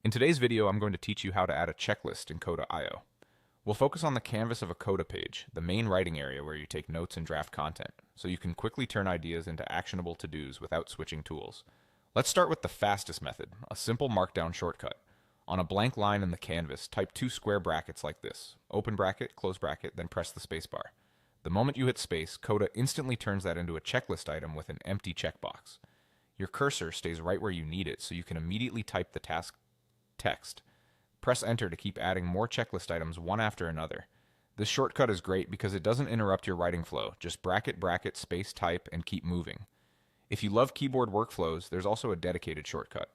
In today's video, I'm going to teach you how to add a checklist in Coda IO. We'll focus on the canvas of a Coda page, the main writing area where you take notes and draft content, so you can quickly turn ideas into actionable to-dos without switching tools. Let's start with the fastest method, a simple markdown shortcut. On a blank line in the canvas, type two square brackets like this, open bracket, close bracket, then press the spacebar. The moment you hit space, Coda instantly turns that into a checklist item with an empty checkbox. Your cursor stays right where you need it, so you can immediately type the task text. Press enter to keep adding more checklist items one after another. This shortcut is great because it doesn't interrupt your writing flow. Just bracket, bracket, space, type, and keep moving. If you love keyboard workflows, there's also a dedicated shortcut.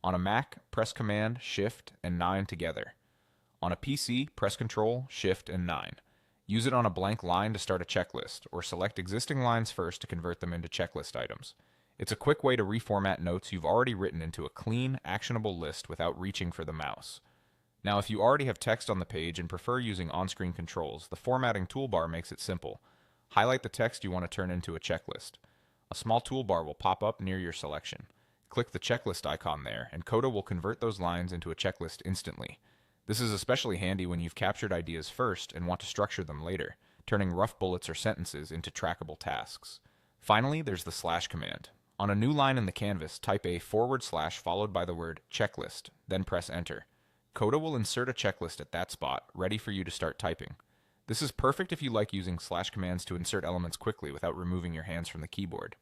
On a Mac, press Command, Shift, and 9 together. On a PC, press Control, Shift, and 9. Use it on a blank line to start a checklist, or select existing lines first to convert them into checklist items. It's a quick way to reformat notes you've already written into a clean, actionable list without reaching for the mouse. Now, if you already have text on the page and prefer using on-screen controls, the formatting toolbar makes it simple. Highlight the text you want to turn into a checklist. A small toolbar will pop up near your selection. Click the checklist icon there, and Coda will convert those lines into a checklist instantly. This is especially handy when you've captured ideas first and want to structure them later, turning rough bullets or sentences into trackable tasks. Finally, there's the slash command. On a new line in the canvas, type a / followed by the word checklist, then press enter. Coda will insert a checklist at that spot, ready for you to start typing. This is perfect if you like using slash commands to insert elements quickly without removing your hands from the keyboard.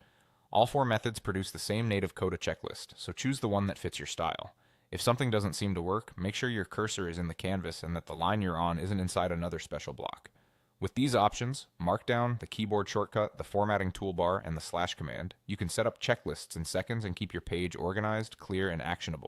All four methods produce the same native Coda checklist, so choose the one that fits your style. If something doesn't seem to work, make sure your cursor is in the canvas and that the line you're on isn't inside another special block. With these options, Markdown, the keyboard shortcut, the formatting toolbar, and the slash command, you can set up checklists in seconds and keep your page organized, clear, and actionable.